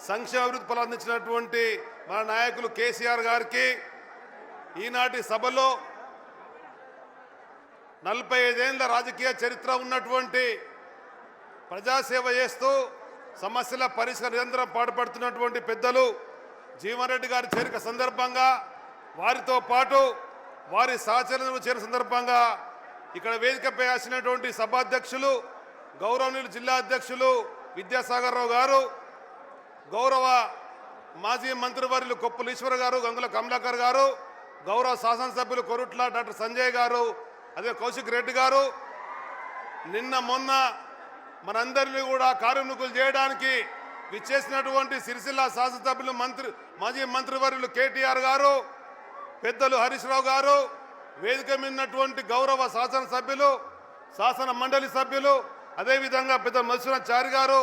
సంక్షేమ అభివృద్ధి ఫలాలు అందించినటువంటి మన నాయకులు కేసీఆర్ గారికి ఈనాటి సభలో 45 ఏళ్ల రాజకీయ చరిత్ర ఉన్నటువంటి ప్రజాసేవ చేస్తూ సమస్యల పరిష్కార నిరంతరం పాటుపడుతున్నటువంటి పెద్దలు జీవన్ రెడ్డి గారి చేరిక సందర్భంగా వారితో పాటు వారి సహచరులను చేరిన సందర్భంగా ఇక్కడ వేదికపై వచ్చినటువంటి సభాధ్యక్షులు గౌరవనీయులు జిల్లా అధ్యక్షులు విద్యాసాగర్ రావు గారు, గౌరవ మాజీ మంత్రివర్యులు కొప్పుల ఈశ్వర్ గారు, గంగుల కమలాకర్ గారు, గౌరవ శాసనసభ్యులు కొరుట్ల డాక్టర్ సంజయ్ గారు, అదే కౌశిక్ రెడ్డి గారు, నిన్న మొన్న మనందరినీ కూడా కార్యముఖులు చేయడానికి విచ్చేసినటువంటి సిరిసిల్ల శాసనసభ్యులు మాజీ మంత్రివర్యులు కేటీఆర్ గారు, పెద్దలు హరీష్ రావు గారు, వేదిక మీదటువంటి గౌరవ శాసనసభ్యులు, శాసన మండలి సభ్యులు, అదేవిధంగా పెద్ద మధుసూదనాచారి గారు,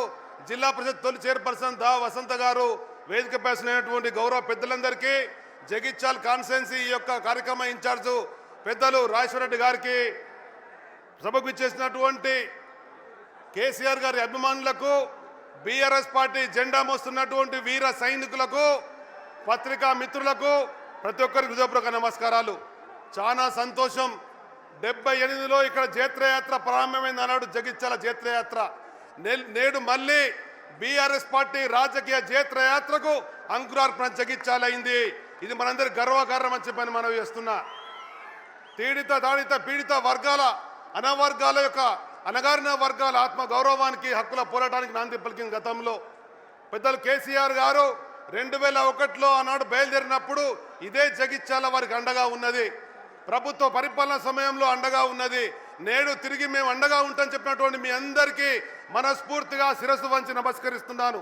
జిల్లా పరిషత్ తొలి చైర్పర్సన్ దా వసంత గారు, వేదికపై వచ్చినటువంటి గౌరవ పెద్దలందరికీ, జగిత్యాల కాన్స్టిట్యున్సీ యొక్క కార్యక్రమ ఇన్ఛార్జు పెద్దలు రాజేశ్వరరెడ్డి గారికి, సభకు ఇచ్చేసినటువంటి కేసీఆర్ గారి అభిమానులకు, బీఆర్ఎస్ పార్టీ జెండా మోస్తున్నటువంటి వీర సైనికులకు, పత్రికా మిత్రులకు ప్రతి ఒక్కరికి హృదయపూర్వక నమస్కారాలు. చాలా సంతోషం. 78లో ఇక్కడ జైత్రయాత్ర ప్రారంభమైంది అన్నాడు జగిత్యాల జైత్రయాత్ర. నేడు మళ్ళీ బీఆర్ఎస్ పార్టీ రాజకీయ జైత్రయాత్రకు అంకురార్పణ జగిత్యాలైంది. ఇది మనందరి గర్వకారణం అని చెప్పని మనం చేస్తున్నా. పీడిత దాడిత పీడిత వర్గాల అనవర్గాల యొక్క అనగారిన వర్గాల ఆత్మ గౌరవానికి హక్కుల పోరాటానికి నాంది పలికిన గతంలో పెద్దలు కేసీఆర్ గారు 2001లో ఆనాడు బయలుదేరినప్పుడు ఇదే జగిత్యాల వారికి అండగా ఉన్నది. ప్రభుత్వ పరిపాలన సమయంలో అండగా ఉన్నది. నేడు తిరిగి మేము అండగా ఉంటామని చెప్పినటువంటి మీ అందరికీ మనస్ఫూర్తిగా శిరస్సు వంచి నమస్కరిస్తున్నాను.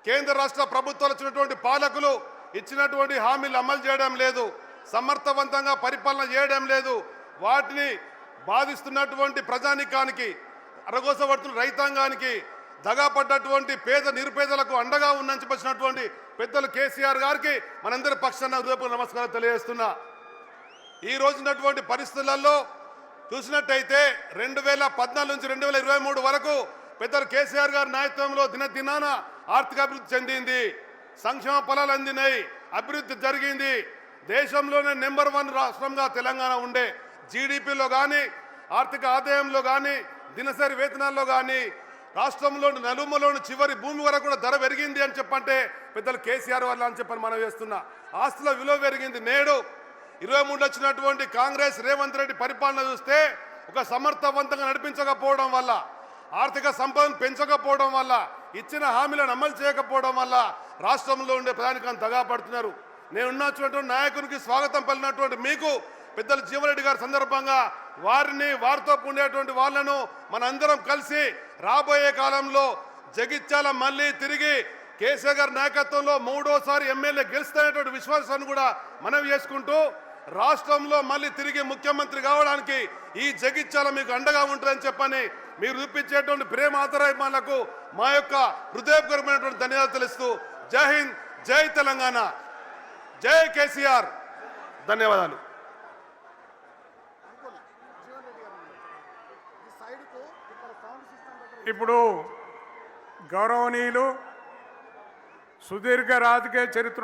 కేంద్ర రాష్ట్ర ప్రభుత్వాలు ఇచ్చినటువంటి పాలకులు ఇచ్చినటువంటి హామీలు అమలు చేయడం లేదు, సమర్థవంతంగా పరిపాలన చేయడం లేదు. వాటిని బాధిస్తున్నటువంటి ప్రజానికానికి, అరగోసపడుతున్న రైతాంగానికి, దగాపడ్డటువంటి పేద నిరుపేదలకు అండగా ఉందని చెప్పినటువంటి పెద్దలు కేసీఆర్ గారికి మనందరి పక్షాన హృదయపూర్వక నమస్కారం తెలియజేస్తున్నా. ఈ రోజున్నటువంటి పరిస్థితులలో చూసినట్టయితే 2014 నుంచి 2023 వరకు పెద్దలు కేసీఆర్ గారి నాయకత్వంలో దినదినాన ఆర్థిక అభివృద్ధి చెందింది, సంక్షేమ ఫలాలు అందినాయి, అభివృద్ధి జరిగింది. దేశంలోనే నెంబర్ 1 రాష్ట్రంగా తెలంగాణ ఉండే. జీడిపిలో కానీ, ఆర్థిక ఆదాయంలో కానీ, దినసరి వేతనాల్లో కానీ రాష్ట్రంలోని నలుమలోని చివరి భూమి వరకు కూడా ధర పెరిగింది అని చెప్పంటే పెద్దలు కేసీఆర్ వల్ల అని చెప్పని మనం వేస్తున్నా. ఆస్తుల విలువ పెరిగింది. నేడు 23 వచ్చినటువంటి కాంగ్రెస్ రేవంత్ రెడ్డి పరిపాలన చూస్తే ఒక సమర్థవంతంగా నడిపించకపోవడం వల్ల, ఆర్థిక సంపదను పెంచకపోవడం వల్ల, ఇచ్చిన హామీలను అమలు చేయకపోవడం వల్ల రాష్ట్రంలో ఉండే ప్రధానికాన్ని దగాపడుతున్నారు. నేనున్నటువంటి నాయకునికి స్వాగతం పలినటువంటి మీకు పెద్దలు జీవన్ రెడ్డి గారి సందర్భంగా వారితో ఉండేటువంటి వాళ్ళను మనందరం కలిసి రాబోయే కాలంలో జగిత్యాల మళ్ళీ తిరిగి కేసీఆర్ గారి నాయకత్వంలో 3వసారి ఎమ్మెల్యే గెలుస్తున్నటువంటి విశ్వాసాన్ని కూడా మనవి చేసుకుంటూ రాష్ట్రంలో మళ్ళీ తిరిగి ముఖ్యమంత్రి కావడానికి ఈ జగిత్యాల మీకు అండగా ఉంటుందని చెప్పని మీరు చూపించేటువంటి ప్రేమ ఆదరాభిమానులకు మా యొక్క హృదయపూర్వకమైనటువంటి ధన్యవాదాలు తెలుస్తూ జై హింద్, జై తెలంగాణ, జై కేసీఆర్. ధన్యవాదాలు. ఇప్పుడు గౌరవనీయులు సుదీర్ఘ రాజకీయ చరిత్ర